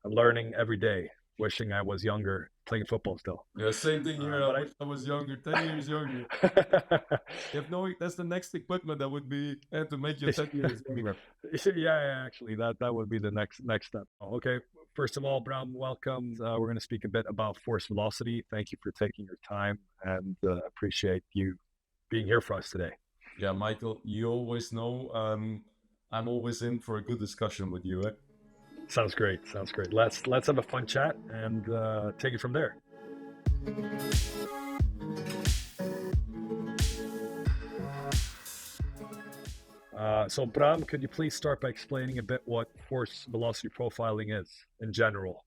I'm learning every day, wishing I was younger, playing football still. Yeah, same thing here. I But wish I was younger, 10 years younger. I, You have no, that's the next equipment that would be to make you 10 years younger. yeah, actually, that would be the next step. Okay, first of all, Bram, welcome. We're going to speak a bit about force velocity. Thank you for taking your time, and appreciate you being here for us today. Yeah, Michael, you always know I'm always in for a good discussion with you. Eh? Sounds great. Sounds great. Let's have a fun chat and take it from there. So, Bram, could you please start by explaining a bit what force velocity profiling is in general?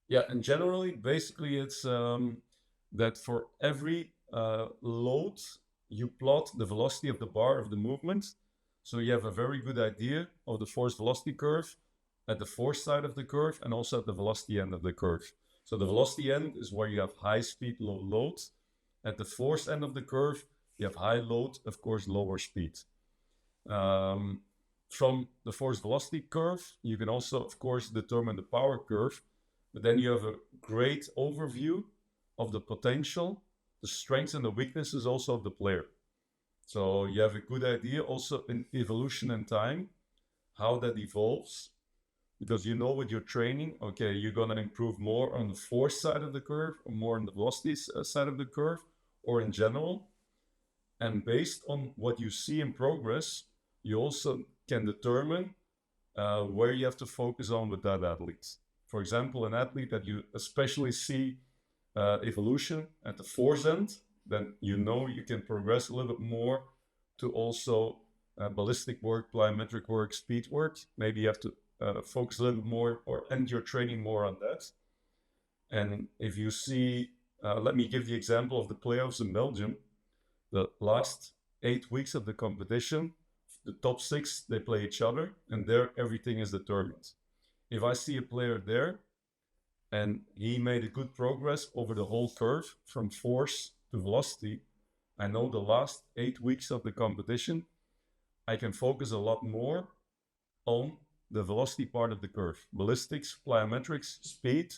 Yeah, and generally, basically, it's that for every load, you plot the velocity of the bar of the movement. So you have a very good idea of the force velocity curve at the force side of the curve and also at the velocity end of the curve. So the velocity end is where you have high speed, low load. At the force end of the curve, you have high load, of course, lower speed. Um, from the force velocity curve, you can also, of course, determine the power curve, but then you have a great overview of the potential, the strengths and the weaknesses also of the player. So you have a good idea also in evolution and time, how that evolves, because you know with your training, okay, you're going to improve more on the force side of the curve or more on the velocity side of the curve or in general. And based on what you see in progress, you also can determine where you have to focus on with that athlete. For example, an athlete that you especially see evolution at the force end, then you know you can progress a little bit more to also ballistic work, plyometric work, speed work. Maybe you have to focus a little bit more or end your training more on that. And if you see, let me give the example of the playoffs in Belgium. The last 8 weeks of the competition, the top six, they play each other, and there everything is determined. If I see a player there and he made a good progress over the whole curve from force to velocity, I know the last 8 weeks of the competition, I can focus a lot more on the velocity part of the curve, ballistics, plyometrics, speed,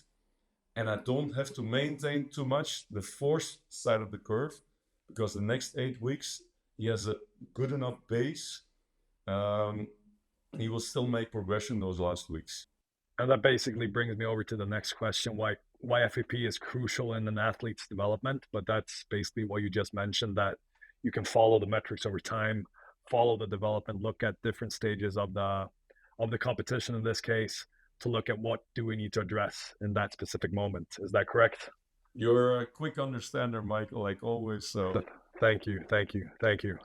and I don't have to maintain too much the force side of the curve because the next 8 weeks he has a good enough base. Um, he will still make progression those last weeks. And that basically brings me over to the next question: why FAP is crucial in an athlete's development. But that's basically what you just mentioned, that you can follow the metrics over time, follow the development, look at different stages of the competition in this case to look at what do we need to address in that specific moment. Is that correct? You're a quick understander, Michael, like always. So Thank you, thank you, thank you.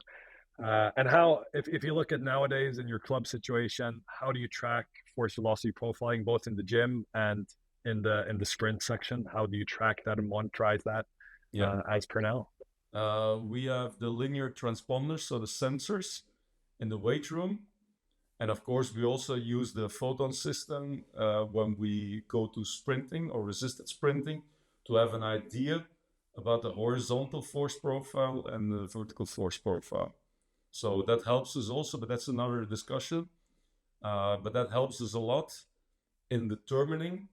And how, if you look at nowadays in your club situation, how do you track force velocity profiling both in the gym and in the sprint section? How do you track that and monitorize that yeah, as per now? we have the linear transponders, so the sensors in the weight room. And of course, we also use the photon system when we go to sprinting or resisted sprinting to have an idea about the horizontal force profile and the vertical force profile. So that helps us also, but that's another discussion. But that helps us a lot in determining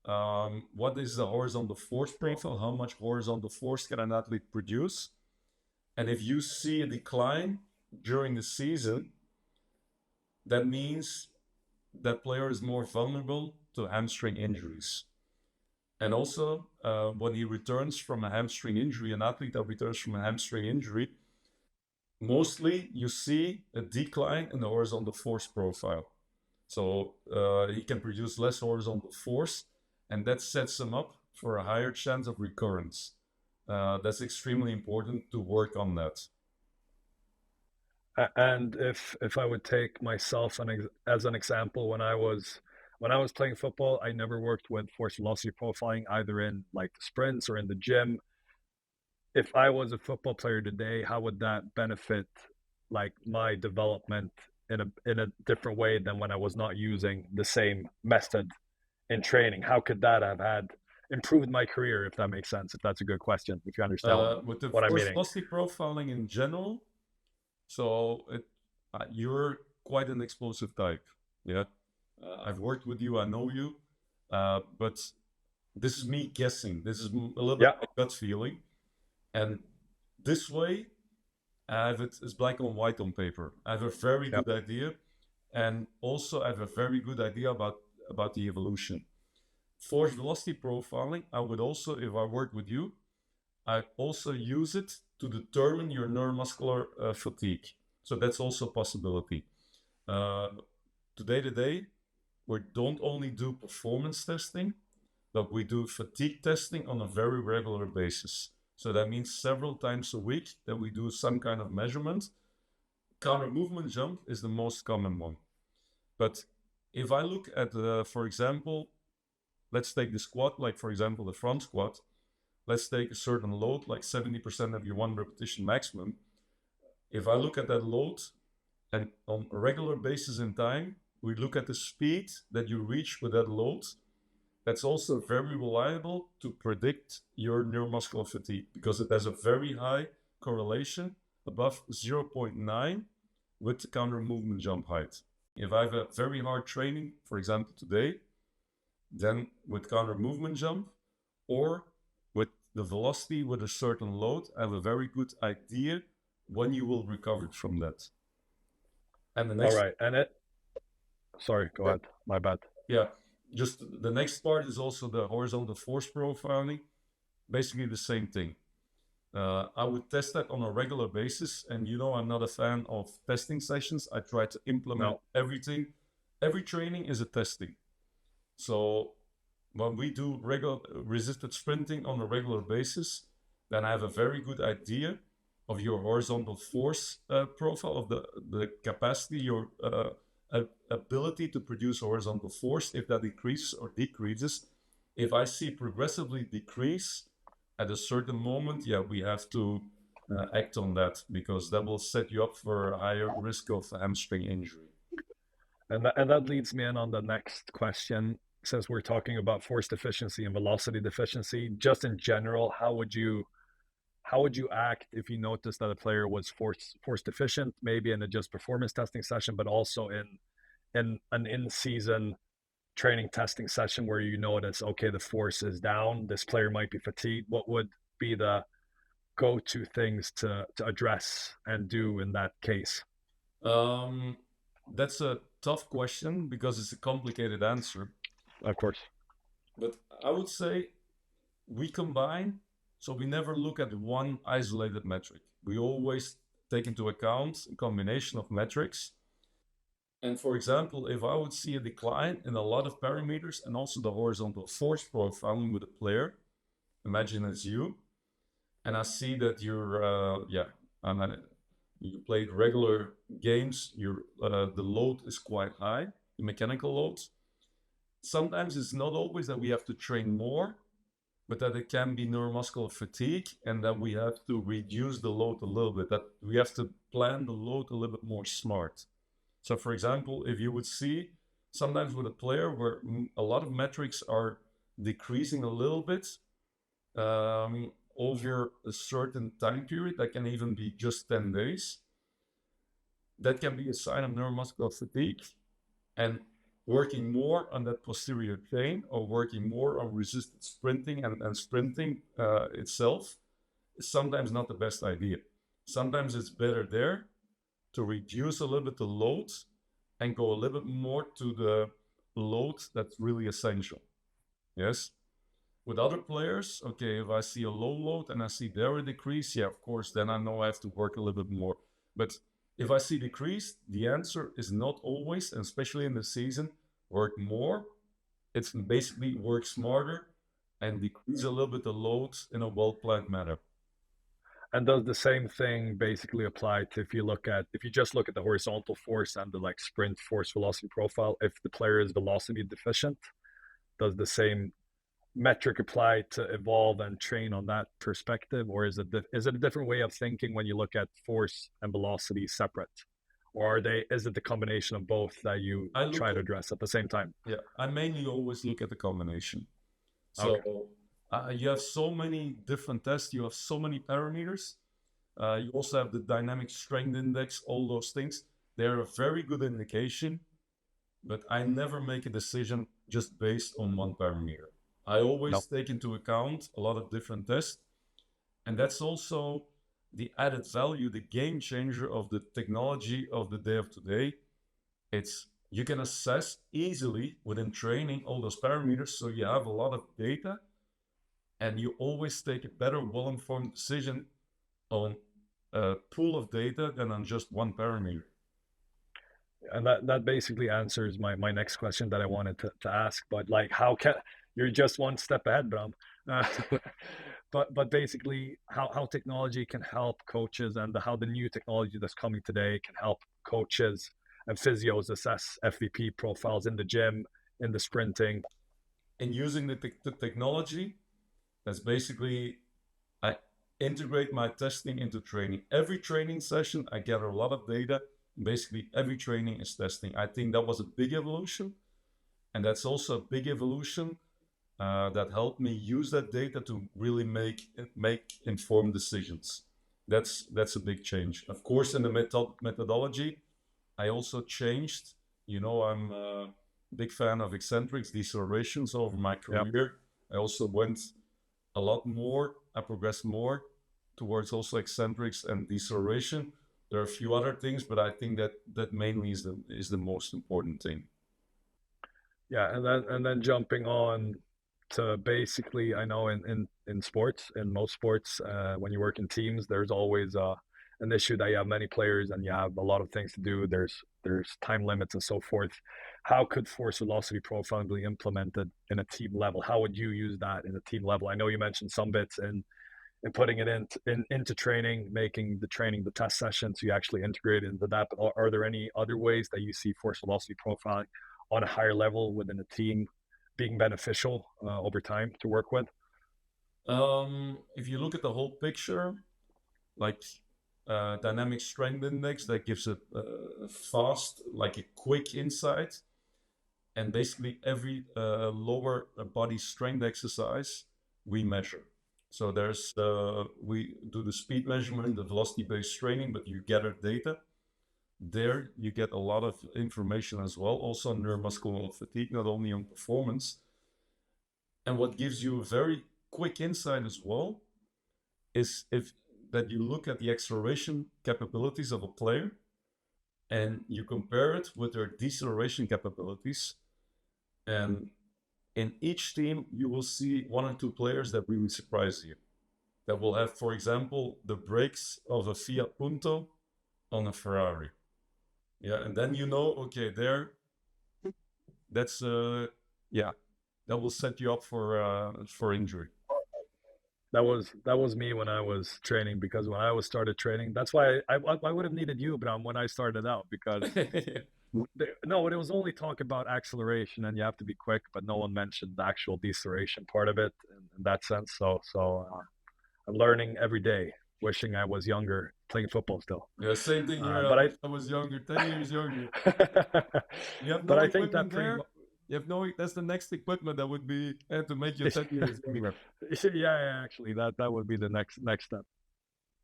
what is the horizontal force profile, how much horizontal force can an athlete produce. And if you see a decline during the season, that means that player is more vulnerable to hamstring injuries. And also, when he returns from a hamstring injury, an athlete that returns from a hamstring injury, mostly you see a decline in the horizontal force profile. So he can produce less horizontal force, and that sets him up for a higher chance of recurrence. That's extremely important to work on that. And if I would take myself as an example, when I was playing football, I never worked with force velocity profiling either in like the sprints or in the gym. If I was a football player today, how would that benefit like my development in a different way than when I was not using the same method in training? How could that have had improved my career, if that makes sense? If that's a good question, if you understand With the what I'm force meaning. velocity profiling in general, so you're quite an explosive type. Yeah, I've worked with you. I know you. But this is me guessing. This is a little bit Yeah. my gut feeling. And this way, I have it as black on white on paper. I have a very Yep. good idea, and also I have a very good idea about the evolution. Force velocity profiling, I would also, if I work with you, I also use it to determine your neuromuscular fatigue. So that's also a possibility. Uh, today, we don't only do performance testing, but we do fatigue testing on a very regular basis. So that means several times a week that we do some kind of measurement. Counter movement jump is the most common one. But if I look at, for example, let's take the squat, like for example, the front squat. Let's take a certain load, like 70% of your one repetition maximum. If I look at that load and on a regular basis in time, we look at the speed that you reach with that load. That's also very reliable to predict your neuromuscular fatigue because it has a very high correlation above 0.9 with the counter movement jump height. If I have a very hard training, for example, today, then with counter movement jump or with the velocity with a certain load, I have a very good idea when you will recover from that. And the All next, right. And sorry, go ahead. My bad. yeah, just the next part is also the horizontal force profiling. Basically the same thing. I would test that on a regular basis. And you know, I'm not a fan of testing sessions. I try to implement No. everything. Every training is a testing. So when we do regular resisted sprinting on a regular basis, then I have a very good idea of your horizontal force profile, of the capacity, your ability to produce horizontal force, if that increases or decreases. If I see progressively decrease at a certain moment, yeah, we have to act on that because that will set you up for a higher risk of hamstring injury. And that leads me in on the next question. Since we're talking about force deficiency and velocity deficiency, just in general, how would you act if you noticed that a player was force deficient, maybe in a just performance testing session, but also in an in season training testing session where you notice, okay, the force is down, this player might be fatigued. What would be the go-to things to address and do in that case? Um, that's a tough question because it's a complicated answer. Of course. But I would say we combine, so we never look at one isolated metric. We always take into account a combination of metrics. And for example, if I would see a decline in a lot of parameters and also the horizontal force profiling with a player, imagine it's you, and I see that you're, you played regular games, your the load is quite high, the mechanical load. Sometimes it's not always that we have to train more, but that it can be neuromuscular fatigue and that we have to reduce the load a little bit, that we have to plan the load a little bit more smart. So for example, if you would see sometimes with a player where a lot of metrics are decreasing a little bit over a certain time period, that can even be just 10 days, that can be a sign of neuromuscular fatigue. And working more on that posterior chain or working more on resisted sprinting and sprinting itself is sometimes not the best idea. Sometimes it's better there to reduce a little bit the load and go a little bit more to the load that's really essential. Yes. With other players, okay, if I see a low load and I see there a decrease, yeah, of course, then I know I have to work a little bit more. But if I see decrease, the answer is not always, and especially in the season, work more. It's basically work smarter and decrease a little bit the load in a well-planned manner. And does the same thing basically apply to if you just look at the horizontal force and the like sprint force velocity profile, if the player is velocity deficient, does the same metric apply to evolve and train on that perspective, or is it a different way of thinking when you look at force and velocity separate, or is it the combination of both that you I look try to at, address at the same time? yeah, I mainly always look at the combination. Okay. So you have so many different tests, you have so many parameters. You also have the dynamic strength index, all those things. They're a very good indication, but I never make a decision just based on one parameter. I No. always take into account a lot of different tests, and that's also the added value, the game changer of the technology of the day of today. It's you can assess easily within training all those parameters, so you have a lot of data, and you always take a better, well-informed decision on a pool of data than on just one parameter. And that basically answers my next question that I wanted to ask. But like, how can you're just one step ahead, Bram? Uh, but basically, how technology can help coaches and how the new technology that's coming today can help coaches and physios assess FVP profiles in the gym, in the sprinting. And using the technology, that's basically I integrate my testing into training. Every training session, I gather a lot of data. Basically, every training is testing. I think that was a big evolution. And that's also a big evolution that helped me use that data to really make informed decisions. That's a big change. Of course, in the methodology, I also changed. You know, I'm a big fan of eccentrics, decelerations over my Yeah. career. I also went a lot more. I progressed more towards also eccentrics and deceleration. There are a few other things, but I think that mainly is the most important thing. Yeah, and then jumping on to basically, I know in sports, in most sports, when you work in teams, there's always an issue that you have many players and you have a lot of things to do. There's time limits and so forth. How could force velocity profiling be implemented in a team level? How would you use that in a team level? I know you mentioned some bits in putting it into training, making the training the test session, so you actually integrate into that. But are there any other ways that you see force velocity profiling on a higher level within a team being beneficial over time to work with? If you look at the whole picture, like dynamic strength index, that gives a fast, like a quick insight. And basically every lower body strength exercise we measure. So there's we do the speed measurement, the velocity-based training, but you gather data. There you get a lot of information as well, also on neuromuscular fatigue, not only on performance. And what gives you a very quick insight as well is if that you look at the acceleration capabilities of a player and you compare it with their deceleration capabilities. And in each team, you will see one or two players that really surprise you. That will have, for example, the brakes of a Fiat Punto on a Ferrari. Yeah, and then you know, okay, that's yeah, that will set you up for injury. That was me when I was training, because when I was started training, that's why I would have needed you, Bram, when I started out, because no, it was only talk about acceleration and you have to be quick, but no one mentioned the actual deceleration part of it in that sense. I'm learning every day, wishing I was younger, playing football still. Yeah, same thing here. I But wish I was younger, 10 years younger. You have but no I think that equipment pretty there. much, You have no. That's the next equipment that would be to make you 10 years younger. yeah, actually, that would be the next step.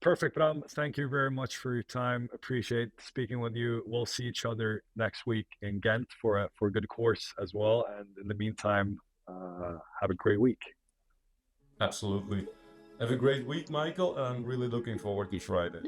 Perfect, Bram. Thank you very much for your time. Appreciate speaking with you. We'll see each other next week in Ghent for a good course as well. And in the meantime, have a great week. Absolutely. Have a great week, Michael. And I'm really looking forward to Friday.